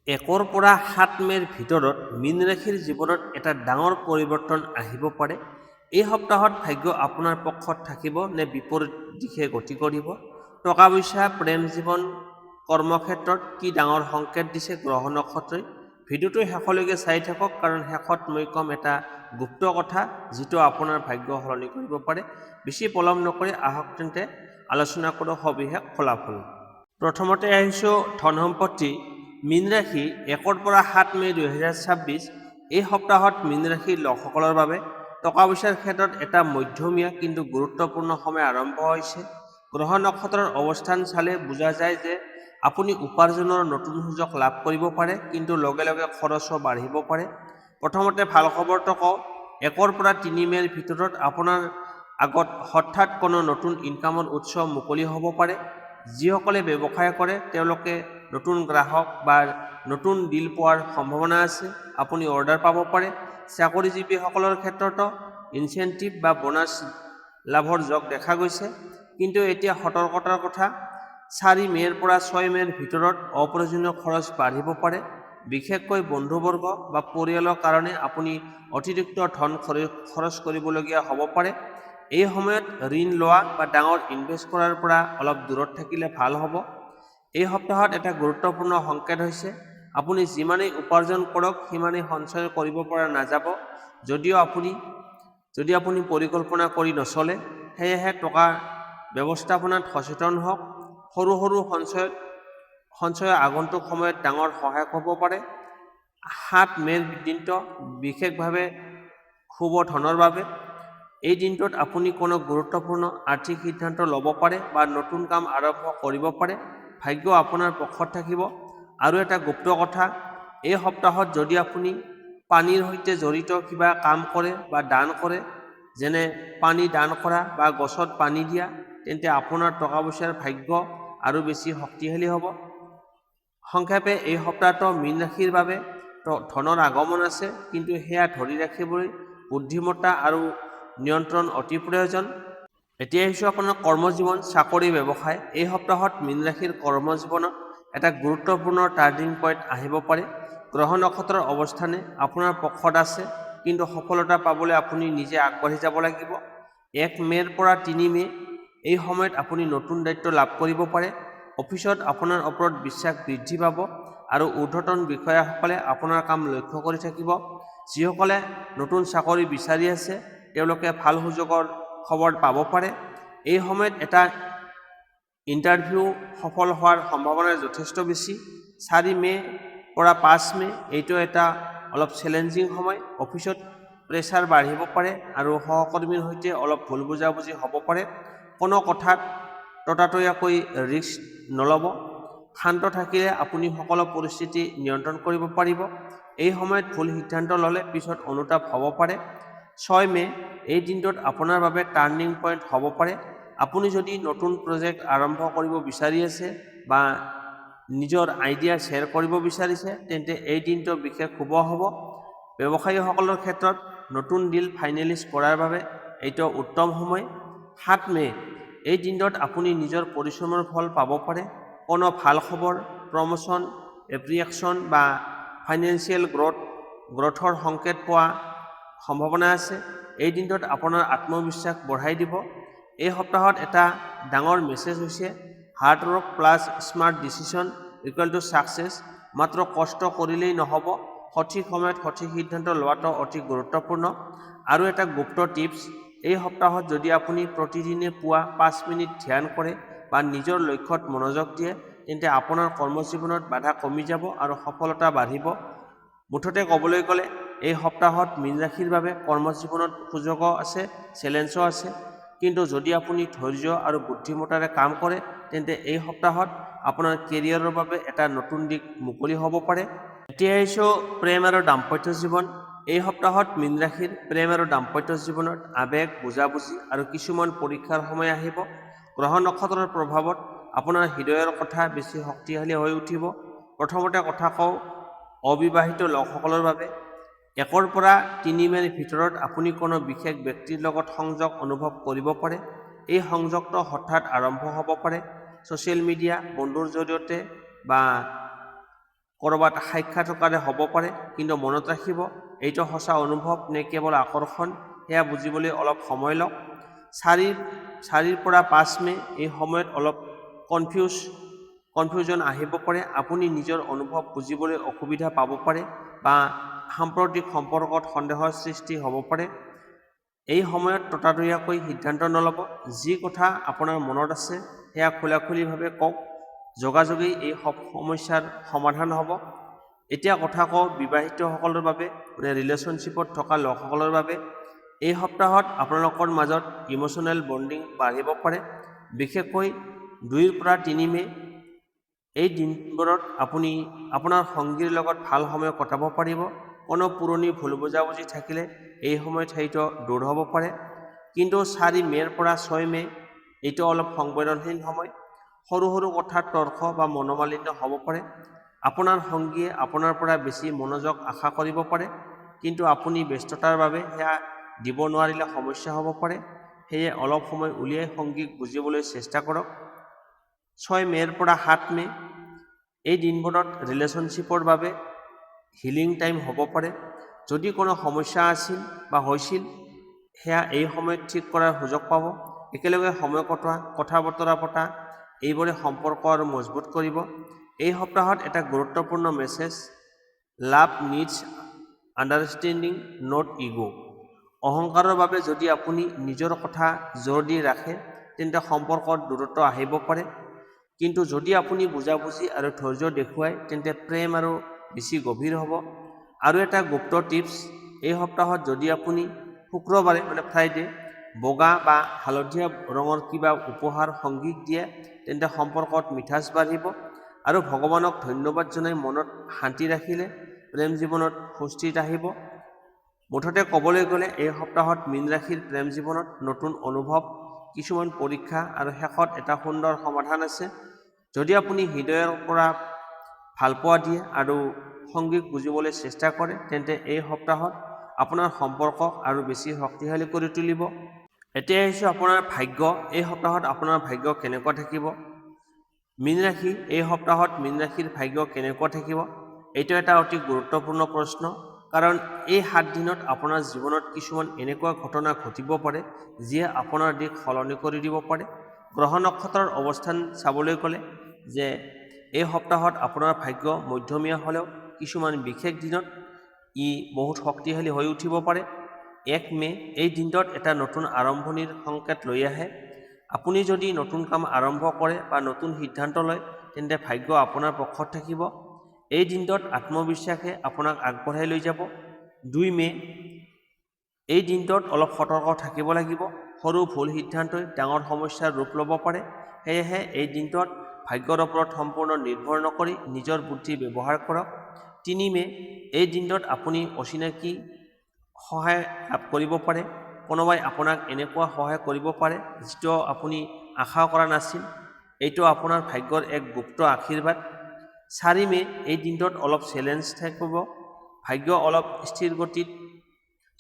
1ৰ পৰা 7 মে'ৰ ভিতৰত মীন ৰাশিৰ জীৱনত এটা ডাঙৰ পৰিৱৰ্তন আহিব পাৰে। এই সপ্তাহত ভাগ্য আপোনাৰ পক্ষত থাকিব নে বিপৰীত দিশে গতি কৰিব? টকা পইচা, প্ৰেম জীৱন, কৰ্মক্ষেত্ৰত কি ডাঙৰ সংকেত দিছে গ্ৰহ নক্ষত্ৰই? ভিডিঅ'টো শেষলৈকে চাই থাকক, কাৰণ শেষত মই ক'ম এটা গুপ্ত কথা যিটো আপোনাৰ ভাগ্য সলনি কৰিব পাৰে। বেছি পলম নকৰি আহক তেন্তে আলোচনা কৰোঁ সবিশেষ ফলাফল। প্ৰথমতে আহিছোঁ ধন সম্পত্তি। মীন ৰাশি 1ৰ পৰা 7 মে' 2026 এই সপ্তাহত মীন ৰাশিৰ লোকসকলৰ বাবে টকা পইচাৰ ক্ষেত্ৰত এটা মধ্যমীয়া কিন্তু গুৰুত্বপূৰ্ণ সময় আৰম্ভ হৈছে। গ্ৰহ নক্ষত্ৰৰ অৱস্থান চালে বুজা যায় যে আপুনি উপাৰ্জনৰ নতুন সুযোগ লাভ কৰিব পাৰে, কিন্তু লগে লগে খৰচো বাঢ়িব পাৰে। প্ৰথমতে ভাল খবৰটো কওঁ, 1ৰ পৰা 3 মে'ৰ ভিতৰত আপোনাৰ আগত হঠাৎ কোনো নতুন ইনকামৰ উৎস মুকলি হ'ব পাৰে। যিসকলে ব্যৱসায় কৰে তেওঁলোকে নতুন গ্ৰাহক বা নতুন ডিল পোৱাৰ সম্ভাৱনা আছে। আপুনি অৰ্ডাৰ পাব পাৰে। চাকৰিজীৱীসকলৰ ক্ষেত্ৰতো ইনচেণ্টিভ বা বোনাছ লাভৰ যোগ দেখা গৈছে। কিন্তু এতিয়া সতৰ্কতাৰ কথা, 4 মে'ৰ পৰা 6 মে'ৰ ভিতৰত অপ্ৰয়োজনীয় খৰচ বাঢ়িব পাৰে। বিশেষকৈ বন্ধুবৰ্গ বা পৰিয়ালৰ কাৰণে আপুনি অতিৰিক্ত ধন খৰচ কৰিবলগীয়া হ'ব পাৰে। এই সময়ত ঋণ লোৱা বা ডাঙৰ ইনভেষ্ট কৰাৰ পৰা অলপ দূৰত থাকিলে ভাল হ'ব। এই সপ্তাহত এটা গুৰুত্বপূৰ্ণ সংকেত হৈছে, আপুনি যিমানেই উপাৰ্জন কৰক সিমানেই সঞ্চয় কৰিব পৰা নাযাব। যদি আপুনি পৰিকল্পনা কৰি নচলে, সেয়েহে টকা ব্যৱস্থাপনাত সচেতন হওক। সৰু সৰু সঞ্চয় আগন্তুক সময়ত ডাঙৰ সহায়ক হ'ব পাৰে। 7 মে'ৰ দিনটো বিশেষভাৱে শুভ ধনৰ বাবে। এই দিনটোত আপুনি কোনো গুৰুত্বপূৰ্ণ আৰ্থিক সিদ্ধান্ত ল'ব পাৰে বা নতুন কাম আৰম্ভ কৰিব পাৰে। ভাগ্য আপোনাৰ পক্ষত থাকিব। আৰু এটা গুপ্ত কথা, এই সপ্তাহত যদি আপুনি পানীৰ সৈতে জড়িত কিবা কাম কৰে বা দান কৰে, যেনে পানী দান কৰা বা গছত পানী দিয়া, তেন্তে আপোনাৰ টকা পইচাৰ ভাগ্য আৰু বেছি শক্তিশালী হ'ব। সংক্ষেপে এই সপ্তাহটো মীন ৰাশিৰ বাবে ধনৰ আগমন আছে, কিন্তু সেয়া ধৰি ৰাখিবলৈ বুদ্ধিমত্তা আৰু নিয়ন্ত্ৰণ অতি প্ৰয়োজন। এতিয়া আহিছোঁ আপোনাৰ কৰ্মজীৱন, চাকৰি, ব্যৱসায়। এই সপ্তাহত মীন ৰাশিৰ কৰ্মজীৱনত এটা গুৰুত্বপূৰ্ণ টাৰ্নিং পইণ্ট আহিব পাৰে। গ্ৰহ নক্ষত্ৰৰ অৱস্থানে আপোনাৰ পক্ষত আছে, কিন্তু সফলতা পাবলৈ আপুনি নিজে আগবাঢ়ি যাব লাগিব। 1 মে'ৰ পৰা 3 মে' এই সময়ত আপুনি নতুন দায়িত্ব লাভ কৰিব পাৰে। অফিচত আপোনাৰ ওপৰত বিশ্বাস বৃদ্ধি পাব আৰু ঊৰ্ধ্বতন বিষয়াসকলে আপোনাৰ কাম লক্ষ্য কৰি থাকিব। যিসকলে নতুন চাকৰি বিচাৰি আছে তেওঁলোকে ভাল সুযোগৰ খবৰ পাব পাৰে। এই সময়ত এটা ইণ্টাৰভিউ সফল হোৱাৰ সম্ভাৱনা যথেষ্ট বেছি। 4 মে'ৰ পৰা 5 মে' এইটো এটা অলপ চেলেঞ্জিং সময়। অফিচত প্ৰেছাৰ বাঢ়িব পাৰে আৰু সহকৰ্মীৰ সৈতে অলপ ভুল বুজাবুজি হ'ব পাৰে। কোনো কথাত ততাতৈয়াকৈ ৰিস্ক নল'ব। শান্ত থাকিলে আপুনি সকলো পৰিস্থিতি নিয়ন্ত্ৰণ কৰিব পাৰিব। এই সময়ত ভুল সিদ্ধান্ত ল'লে পিছত অনুতাপ হ'ব পাৰে। 6 মে' এই দিনটোত আপোনাৰ বাবে টাৰ্নিং পইণ্ট হ'ব পাৰে। আপুনি যদি নতুন প্ৰজেক্ট আৰম্ভ কৰিব বিচাৰি আছে বা নিজৰ আইডিয়া শ্বেয়াৰ কৰিব বিচাৰিছে, তেন্তে এই দিনটো বিশেষ শুভ হ'ব। ব্যৱসায়ীসকলৰ ক্ষেত্ৰত নতুন ডিল ফাইনেলাইজ কৰাৰ বাবে এইটো উত্তম সময়। 7 মে' এই দিনটোত আপুনি নিজৰ পৰিশ্ৰমৰ ফল পাব পাৰে। কোনো ভাল খবৰ, প্ৰমোশ্যন, এপ্ৰিয়েকশ্যন বা ফাইনেন্সিয়েল গ্ৰথৰ সংকেত পোৱাৰ সম্ভাৱনা আছে। এই দিনটোত আপোনাৰ আত্মবিশ্বাস বঢ়াই দিব। এই সপ্তাহত এটা ডাঙৰ মেছেজ হৈছে, hard work plus smart decision equal to success. মাত্ৰ কষ্ট কৰিলেই নহ'ব, সঠিক সময়ত সঠিক সিদ্ধান্ত লোৱাটো অতি গুৰুত্বপূৰ্ণ। আৰু এটা গুপ্ত টিপছ, এই সপ্তাহত যদি আপুনি প্ৰতিদিনে পুৱা 5 মিনিট ধ্যান কৰে বা নিজৰ লক্ষ্যত মনোযোগ দিয়ে, তেন্তে আপোনাৰ কৰ্মজীৱনত বাধা কমি যাব আৰু সফলতা বাঢ়িব। মুঠতে ক'বলৈ গ'লে এই সপ্তাহত মীন ৰাশিৰ বাবে কৰ্মজীৱনত সুযোগো আছে, চেলেঞ্জো আছে। কিন্তু যদি আপুনি ধৈৰ্য আৰু বুদ্ধিমত্তাৰে কাম কৰে, তেন্তে এই সপ্তাহত আপোনাৰ কেৰিয়াৰৰ বাবে এটা নতুন দিশ মুকলি হ'ব পাৰে। এতিয়া আহিছোঁ প্ৰেম আৰু দাম্পত্য জীৱন। এই সপ্তাহত মীন ৰাশিৰ প্ৰেম আৰু দাম্পত্য জীৱনত আৱেগ, বুজাবুজি আৰু কিছুমান পৰীক্ষাৰ সময় আহিব। গ্ৰহ নক্ষত্ৰৰ প্ৰভাৱত আপোনাৰ হৃদয়ৰ কথা বেছি শক্তিশালী হৈ উঠিব। প্ৰথমতে কথা কওঁ অবিবাহিত লোকসকলৰ বাবে। 1ৰ পৰা 3 মে'ৰ ভিতৰত আপুনি কোনো বিশেষ ব্যক্তিৰ লগত সংযোগ অনুভৱ কৰিব পাৰে। এই সংযোগটো হঠাৎ আৰম্ভ হ'ব পাৰে। ছ'চিয়েল মিডিয়া, বন্ধুৰ জৰিয়তে বা ক'ৰবাত সাক্ষাৎকাৰে হ'ব পাৰে, কিন্তু মনত ৰাখিব এইটো সঁচা অনুভৱ নে কেৱল আকৰ্ষণ সেয়া বুজিবলৈ অলপ সময় লওক। 4 পৰা 5 মে এই সময়ত অলপ কনফিউজন আহিব পাৰে। আপুনি নিজৰ অনুভৱ বুজিবলৈ অসুবিধা পাব পাৰে বা সাম্প্ৰতিক সম্পৰ্কত সন্দেহৰ সৃষ্টি হ'ব পাৰে। এই সময়ত ততাতৈয়াকৈ সিদ্ধান্ত নল'ব। যি কথা আপোনাৰ মনত আছে সেয়া খোলাখুলিভাৱে কওক। যোগাযোগেই এই সমস্যাৰ সমাধান হ'ব। এতিয়া কথা কওঁ বিবাহিতসকলৰ বাবে, ৰিলেশ্যনশ্বিপত থকা লোকসকলৰ বাবে। এই সপ্তাহত আপোনালোকৰ মাজত ইম'চনেল বণ্ডিং বাঢ়িব পাৰে, বিশেষকৈ 2 পৰা 3 মে। এই দিনবোৰত আপুনি আপোনাৰ সংগীৰ লগত ভাল সময় কটাব পাৰিব। কোনো পুৰণি ভুল বুজাবুজি থাকিলে এই সময়ত সেইটো দূৰ হ'ব পাৰে। কিন্তু 4 মে'ৰ পৰা 6 মে এইটো অলপ সংবেদনশীল সময়। সৰু সৰু কথাত তৰ্ক বা মনোমালিন্য হ'ব পাৰে। আপোনাৰ সংগীয়ে আপোনাৰ পৰা বেছি মনোযোগ আশা কৰিব পাৰে, কিন্তু আপুনি ব্যস্ততাৰ বাবে সেয়া দিব নোৱাৰিলে সমস্যা হ'ব পাৰে। সেয়ে অলপ সময় উলিয়াই সংগীক বুজিবলৈ চেষ্টা কৰক। 6 মে'ৰ পৰা 7 মে এই দিনবোৰত ৰিলেশ্যনশ্বিপৰ বাবে হিলিং টাইম হ'ব পাৰে। যদি কোনো সমস্যা আছিল বা হৈছিল সেয়া এই সময়ত ঠিক কৰাৰ সুযোগ পাব। একেলগে সময় কটোৱা, কথা বতৰা পতা এইবোৰে সম্পৰ্ক আৰু মজবুত কৰিব। এই সপ্তাহত এটা গুৰুত্বপূৰ্ণ message, love needs understanding not ego'. অহংকাৰৰ বাবে যদি আপুনি নিজৰ কথা জোৰ দি ৰাখে তেন্তে সম্পৰ্কত দূৰত্ব আহিব পাৰে, কিন্তু যদি আপুনি বুজাবুজি আৰু ধৈৰ্য দেখুৱায় তেন্তে প্ৰেম আৰু বেছি গভীৰ হ'ব। আৰু এটা গুপ্ত টিপছ, এই সপ্তাহত যদি আপুনি শুক্ৰবাৰে ফ্ৰাইডে বগা বা হালধীয়া ৰঙৰ কিবা উপহাৰ সংগীক দিয়ে তেন্তে সম্পৰ্কত মিঠাচ বাঢ়িব। আৰু ভগৱানক ধন্যবাদ জনাই মনত শান্তি ৰাখিলে প্ৰেম জীৱনত সুস্থিৰতা আহিব। মুঠতে ক'বলৈ গ'লে এই সপ্তাহত মীন ৰাশিৰ প্ৰেম জীৱনত নতুন অনুভৱ, কিছুমান পৰীক্ষা আৰু শেষত এটা সুন্দৰ সমাধান আছে। যদি আপুনি হৃদয়ৰ পৰা ভালপোৱা দিয়ে আৰু সংগীক বুজিবলৈ চেষ্টা কৰে তেন্তে এই সপ্তাহত আপোনাৰ সম্পৰ্কক আৰু বেছি শক্তিশালী কৰি তুলিব। এতিয়া আহিছোঁ আপোনাৰ ভাগ্য। এই সপ্তাহত আপোনাৰ ভাগ্য কেনেকুৱা থাকিব? মীন ৰাশি, এই সপ্তাহত মীন ৰাশিৰ ভাগ্য কেনেকুৱা থাকিব? এইটো এটা অতি গুৰুত্বপূৰ্ণ প্ৰশ্ন, কাৰণ এই 7 দিনত আপোনাৰ জীৱনত কিছুমান এনেকুৱা ঘটনা ঘটিব পাৰে যিয়ে আপোনাৰ দিশ সলনি কৰি দিব পাৰে। গ্ৰহ নক্ষত্ৰৰ অৱস্থান চাবলৈ গ'লে যে এই সপ্তাহত আপোনাৰ ভাগ্য মধ্যমীয়া হ'লেও কিছুমান বিশেষ দিনত ই বহুত শক্তিশালী হৈ উঠিব পাৰে। 1 মে এই দিনটোত এটা নতুন আৰম্ভণিৰ সংকেত লৈ আহে। আপুনি যদি নতুন কাম আৰম্ভ কৰে বা নতুন সিদ্ধান্ত লয় তেন্তে ভাগ্য আপোনাৰ পক্ষত থাকিব। এই দিনটোত আত্মবিশ্বাসে আপোনাক আগবঢ়াই লৈ যাব। 2 মে এই দিনটোত অলপ সতৰ্ক থাকিব লাগিব। সৰু ভুল সিদ্ধান্তই ডাঙৰ সমস্যাৰ ৰূপ ল'ব পাৰে। সেয়েহে এই দিনটোত ভাগ্যৰ ওপৰত সম্পূৰ্ণ নিৰ্ভৰ নকৰি নিজৰ বুদ্ধি ব্যৱহাৰ কৰক। 3 মে এই দিনটোত আপুনি অচিনাকি সহায় লাভ কৰিব পাৰে। কোনোবাই আপোনাক এনেকুৱা সহায় কৰিব পাৰে যিটো আপুনি আশা কৰা নাছিল। এইটো আপোনাৰ ভাগ্যৰ এক গুপ্ত আশীৰ্বাদ। 4 মে এই দিনটোত অলপ চেলেঞ্জ থাকিব। ভাগ্য অলপ স্থিৰ গতিত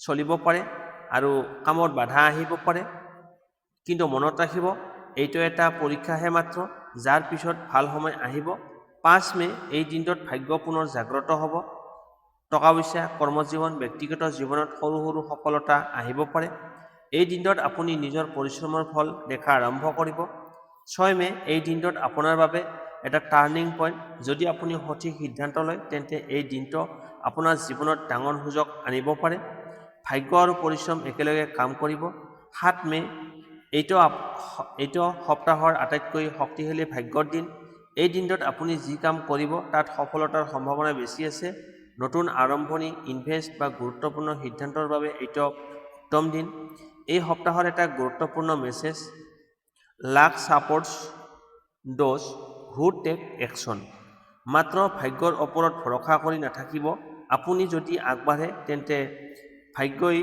চলিব পাৰে আৰু কামত বাধা আহিব পাৰে, কিন্তু মনত ৰাখিব এইটো এটা পৰীক্ষাহে মাত্ৰ, যাৰ পিছত ভাল সময় আহিব। 5 মে এই দিনটোত ভাগ্য পুনৰ জাগ্ৰত হ'ব। টকা পইচা, কৰ্মজীৱন, ব্যক্তিগত জীৱনত সৰু সৰু সফলতা আহিব পাৰে। এই দিনটোত আপুনি নিজৰ পৰিশ্ৰমৰ ফল দেখা আৰম্ভ কৰিব। 6 মে এই দিনটোত আপোনাৰ বাবে এটা টাৰ্ণিং পইণ্ট। যদি আপুনি সঠিক সিদ্ধান্ত লয় তেন্তে এই দিনটো আপোনাৰ জীৱনত ডাঙৰ সুযোগ আনিব পাৰে। ভাগ্য আৰু পৰিশ্ৰম একেলগে কাম কৰিব। 7 মে এইটো সপ্তাহৰ আটাইতকৈ শক্তিশালী ভাগ্যৰ দিন। এই দিনটোত আপুনি যি কাম কৰিব তাত সফলতাৰ সম্ভাৱনা বেছি আছে। নতুন আৰম্ভণি, ইনভেষ্ট বা গুৰুত্বপূৰ্ণ সিদ্ধান্তৰ বাবে এইটো উত্তম দিন। এই সপ্তাহৰ এটা গুৰুত্বপূৰ্ণ message, luck supports those who take action. মাত্ৰ ভাগ্যৰ ওপৰত ভৰসা কৰি নাথাকিব। আপুনি যদি আগবাঢ়ে তেন্তে ভাগ্যই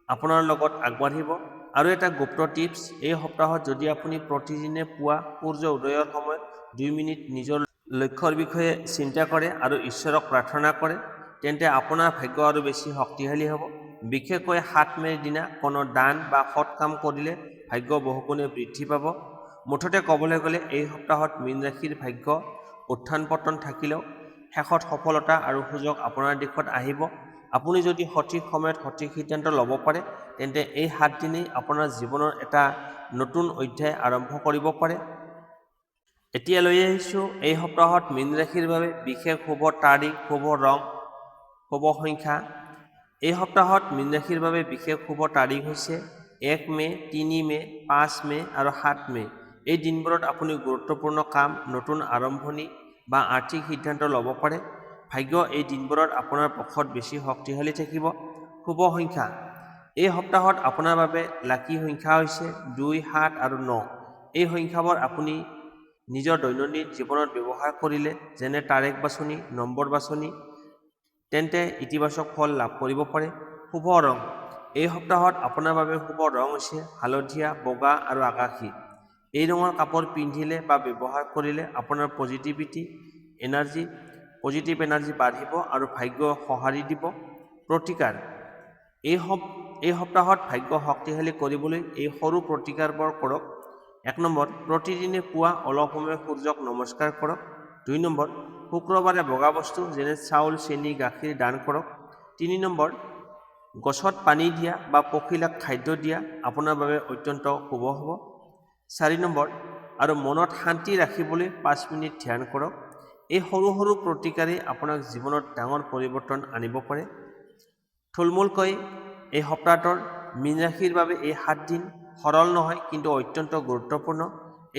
আপোনাৰ লগত আগবাঢ়িব। আৰু এটা গুপ্ত টিপছ, এই সপ্তাহত যদি আপুনি প্ৰতিদিনে পুৱা সূৰ্য উদয়ৰ সময়ত 2 মিনিট নিজৰ লক্ষ্যৰ বিষয়ে চিন্তা কৰে আৰু ঈশ্বৰক প্ৰাৰ্থনা কৰে তেন্তে আপোনাৰ ভাগ্য আৰু বেছি শক্তিশালী হ'ব। বিশেষকৈ 7 মে'ৰ দিনা কোনো দান বা সৎ কাম কৰিলে ভাগ্য বহুগুণে বৃদ্ধি পাব। মুঠতে ক'বলৈ গ'লে এই সপ্তাহত মীন ৰাশিৰ ভাগ্য উত্থান পতন থাকিলেও শেষত সফলতা আৰু সুযোগ আপোনাৰ দিশত আহিব। আপুনি যদি সঠিক সময়ত সঠিক সিদ্ধান্ত ল'ব পাৰে তেন্তে এই 7 দিনেই আপোনাৰ জীৱনৰ এটা নতুন অধ্যায় আৰম্ভ কৰিব পাৰে। এতিয়া লৈ আহিছোঁ এই সপ্তাহত মীন ৰাশিৰ বাবে বিশেষ শুভ তাৰিখ, শুভ ৰং, শুভ সংখ্যা। এই সপ্তাহত মীন ৰাশিৰ বাবে বিশেষ শুভ তাৰিখ হৈছে 1 মে, 3 মে, 5 মে আৰু 7 মে। এই দিনবোৰত আপুনি গুৰুত্বপূৰ্ণ কাম, নতুন আৰম্ভণি বা আৰ্থিক সিদ্ধান্ত ল'ব পাৰে। ভাগ্য এই দিনবোৰত আপোনাৰ পক্ষত বেছি শক্তিশালী থাকিব। শুভ সংখ্যা। এই সপ্তাহত আপোনাৰ বাবে লাকি সংখ্যা হৈছে 2, 7 আৰু 9। এই সংখ্যাবোৰ আপুনি নিজৰ দৈনন্দিন জীৱনত ব্যৱহাৰ কৰিলে, যেনে তাৰিখ বাছনি, নম্বৰ বাছনি, তেন্তে ইতিবাচক ফল লাভ কৰিব পাৰে। শুভ ৰং। এই সপ্তাহত আপোনাৰ বাবে শুভ ৰং হৈছে হালধীয়া, বগা আৰু আকাশী। এই ৰঙৰ কাপোৰ পিন্ধিলে বা ব্যৱহাৰ কৰিলে আপোনাৰ পজিটিভ এনাৰ্জি বাঢ়িব আৰু ভাগ্য সঁহাৰি দিব। প্ৰতিকাৰ। এই সপ্তাহত ভাগ্য শক্তিশালী কৰিবলৈ এই সৰু প্ৰতিকাৰবোৰ কৰক। 1 নম্বৰ, প্ৰতিদিনে পুৱা অলপ সময় সূৰ্যক নমস্কাৰ কৰক। 2 নম্বৰ, শুক্ৰবাৰে বগা বস্তু যেনে চাউল, চেনি, গাখীৰ দান কৰক। 3 নম্বৰ, গছত পানী দিয়া বা পখিলাক খাদ্য দিয়া আপোনাৰ বাবে অত্যন্ত শুভ হ'ব। 4 নম্বৰ, আৰু মনত শান্তি ৰাখিবলৈ 5 মিনিট ধ্যান কৰক। এই সৰু সৰু প্ৰতিকাৰে আপোনাক জীৱনত ডাঙৰ পৰিৱৰ্তন আনিব পাৰে। থুলমূলকৈ এই সপ্তাহটোৰ মীন ৰাশিৰ বাবে এই 7 দিন সৰল নহয় কিন্তু অত্যন্ত গুৰুত্বপূৰ্ণ।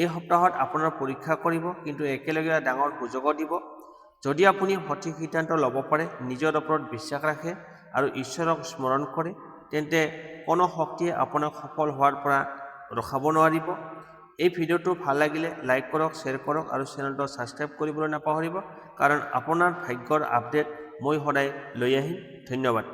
এই সপ্তাহত আপোনাৰ পৰীক্ষা কৰিব কিন্তু একেলগে ডাঙৰ সুযোগো দিব। যদি আপুনি সঠিক সিদ্ধান্ত ল'ব পাৰে, নিজৰ ওপৰত বিশ্বাস ৰাখে আৰু ঈশ্বৰক স্মৰণ কৰে, তেন্তে কোনো শক্তিয়ে আপোনাক সফল হোৱাৰ পৰা ৰখাব নোৱাৰিব। এই ভিডিঅ'টো ভাল লাগিলে লাইক কৰক, শ্বেয়াৰ কৰক আৰু চেনেলটো ছাবস্ক্ৰাইব কৰিবলৈ নাপাহৰিব, কাৰণ আপোনাৰ ভাগ্যৰ আপডেট মই সদায় লৈ আহিম। ধন্যবাদ।